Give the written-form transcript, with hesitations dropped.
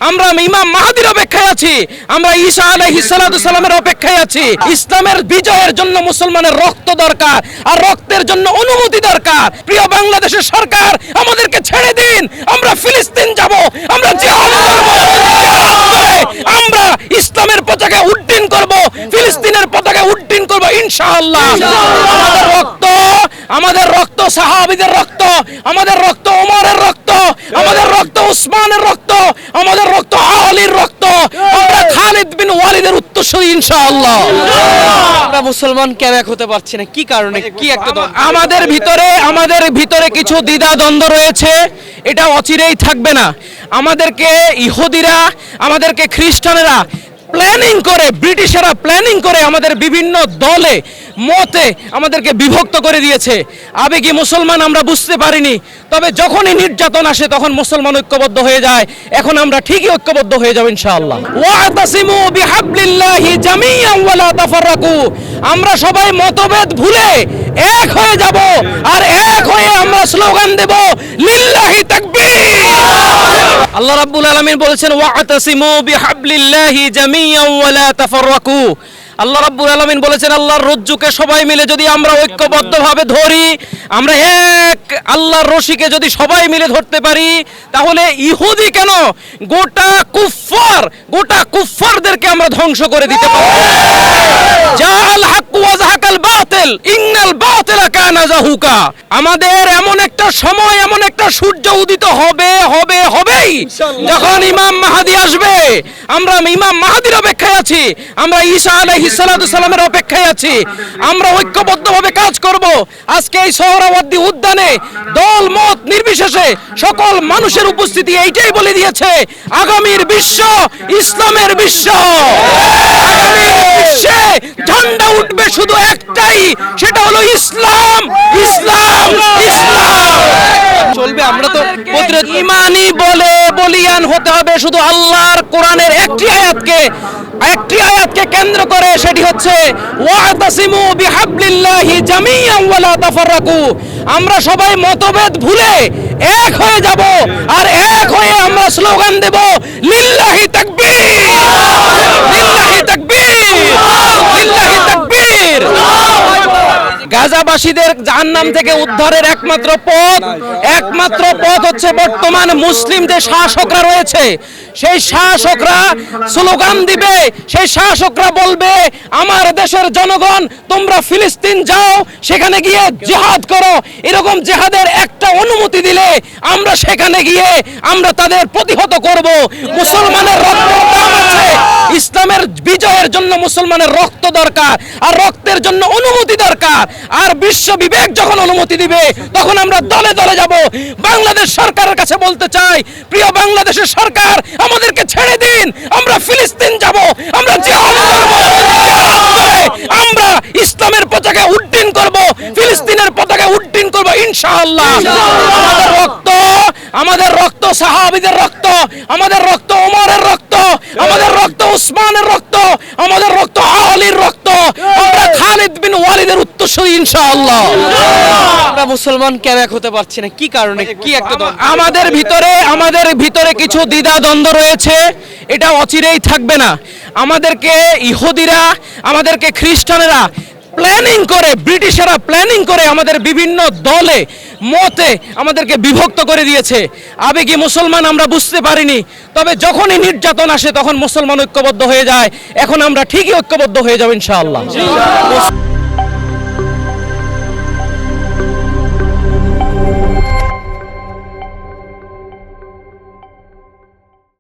আমরা ইমাম মাহদির অপেক্ষায় আছি, আমরা ঈসা আলাইহিস সালামের অপেক্ষায় আছি। ইসলামের বিজয়ের জন্য মুসলমানের রক্ত দরকার, আর রক্তের জন্য অনুমতি দরকার। প্রিয় বাংলাদেশের সরকার, আমাদেরকে ছেড়ে দিন, আমরা ফিলিস্তিন যাব, আমরা জিহাদ করব, জিহাদ করে আমরা ইসলামের পতাকা উড্ডীন করব, ফিলিস্তিনের পতাকা উড্ডীন করব ইনশাআল্লাহ। আমাদের রক্ত সাহাবীদের রক্ত, আমাদের রক্ত ওমরের রক্ত, আমাদের রক্ত উসমানের রক্ত, আমাদের রক্ত আলীর রক্ত, আমরা খালিদ বিন ওয়ালিদের উত্তরসূরি ইনশাআল্লাহ। আমরা মুসলমান কেন এক হতে পারছি না, কি কারণে, কি একটা আমাদের ভিতরে কিছু দ্বিধা দ্বন্দ্ব রয়েছে, এটা অচিরেই থাকবে না। আমাদেরকে ইহুদিরা, আমাদেরকে খ্রিস্টানেরা প্ল্যানিং করে, ব্রিটিশরা প্ল্যানিং করে আমাদের বিভিন্ন দলে মতে আমাদেরকে বিভক্ত করে দিয়েছে। আবেগী মুসলমান আমরা বুঝতে পারিনি, তবে যখনই নির্যাতন আসে তখন মুসলমান ঐক্যবদ্ধ হয়ে যায়। এখন আমরা ঠিকই ঐক্যবদ্ধ হয়ে যাব ইনশাআল্লাহ। ওয়াতাসিমু বিহাবলিল্লাহি জামিআন ওয়া লা তাফাররাকু, আমরা সবাই মতভেদ ভুলে এক হয়ে যাব, আর এক হয়ে আমরা স্লোগান দেব লিল্লাহি তাকবীর। আল্লাহ রাব্বুল আলামিন বলেছেন ওয়াতাসিমু বিহাবলিল্লাহি জামিআন ওয়া লা তাফাররাকু। আল্লাহ রাব্বুল আলামিন বলেছেন আল্লাহর রজ্জুকে সবাই মিলে যদি আমরা ঐক্যবদ্ধভাবে ধরি, আমরা এক আল্লাহর রশিকে যদি সবাই মিলে ধরতে পারি, তাহলে ইহুদি কেন, গোটা কুফফারদেরকে আমরা ধ্বংস করে দিতে পারব। জাআল হক ওয়া যাহাকাল বাতিল ইন্নাল বাতিলা কানা যাহুকা। আমাদের এমন একটা সময়, এমন একটা সূর্য উদিত হবেই যখন ইমাম মাহদি আসবে। আমরা ইমাম মাহদির অপেক্ষায় আছি, আমরা ঈসা আলাইহিস সালামের অপেক্ষায় আছি। আমরা ঐক্যবদ্ধভাবে কাজ করব। আজকে এই সোহরাওয়ার্দী উদ্যানে দল মত নির্বিশেষে সকল মানুষের উপস্থিতি এইটাই বলে দিয়েছে, আগামীর বিশ্ব ইসলামের বিশ্ব। আগামীর বিশ্বে ঝান্ডা উঠবে শুধু একটাই, সেটা হলো ইসলাম, ইসলাম, ইসলাম চলবে। আমরা তো ইমানি বলে বলিয়ান হতে হবে শুধু আল্লাহর কোরআনের একটি আয়াতকে কেন্দ্র করে, সেটি হচ্ছে ওয়াতাসিমু বিহাবলিল্লাহি জামিআন ওয়া লা তাফাররাকু। আমরা সবাই মতভেদ ভুলে এক হয়ে যাব, আর এক হয়ে আমরা স্লোগান দেব লিল্লাহি তাকবীর, লিল্লাহি তাকবীর, লিল্লাহি তাকবীর। গাজাবাসীদের জাহান্নাম থেকে উদ্ধারের একমাত্র পথ হচ্ছে বর্তমান মুসলিম যে শাসকরা রয়েছে, সেই শাসকরা স্লোগান দিবে, সেই শাসকরা বলবে আমার দেশের জনগণ তোমরা ফিলিস্তিন যাও, সেখানে গিয়ে জিহাদ করো। এরকম জিহাদের একটা অনুমতি দিলে আমরা সেখানে গিয়ে আমরা তাদের প্রতিহত করব। মুসলমানের রক্ত দাম আছে, ইসলামের বিজয়ের জন্য মুসলমানের রক্ত দরকার, আর রক্তের জন্য অনুমতি দরকার। আর বিশ্ব বিবেক যখন অনুমতি দিবে তখন আমরা দলে দলে যাব। বাংলাদেশ সরকারের কাছে বলতে চাই, প্রিয় বাংলাদেশের সরকার, আমাদেরকে ছেড়ে দিন, আমরা ফিলিস্তিন যাব, আমরা জিহাদ করব, জিহাদ করে আমরা ইসলামের পতাকা উড্ডীন করব, ফিলিস্তিনের পতাকা উড্ডীন করব ইনশাআল্লাহ। আমাদের রক্ত সাহাবীদের রক্ত, আমাদের রক্ত ওমরের রক্ত, আমাদের রক্ত উসমানের রক্ত, আমাদের রক্ত আলীর রক্ত, আমরা খালিদ বিন ওয়ালিদের উত্তরসূরি ইনশাআল্লাহ। আমরা মুসলমান কেন এক হতে পারছি না, কি কারণে, কি একটা আমাদের ভিতরে কিছু দ্বিধা দ্বন্দ্ব রয়েছে, এটা অচিরেই থাকবে না। আমাদেরকে ইহুদিরা, আমাদেরকে খ্রিস্টানেরা প্ল্যানিং করে, ব্রিটিশরা প্ল্যানিং করে আমাদের বিভিন্ন দলে মতে আমাদেরকে বিভক্ত করে দিয়েছে। আবেগী মুসলমান আমরা বুঝতে পারিনি, তবে যখনই নির্যাতন আসে তখন মুসলমান ঐক্যবদ্ধ হয়ে যায়। এখন আমরা ঠিকই ঐক্যবদ্ধ হয়ে যাব ইনশাআল্লাহ।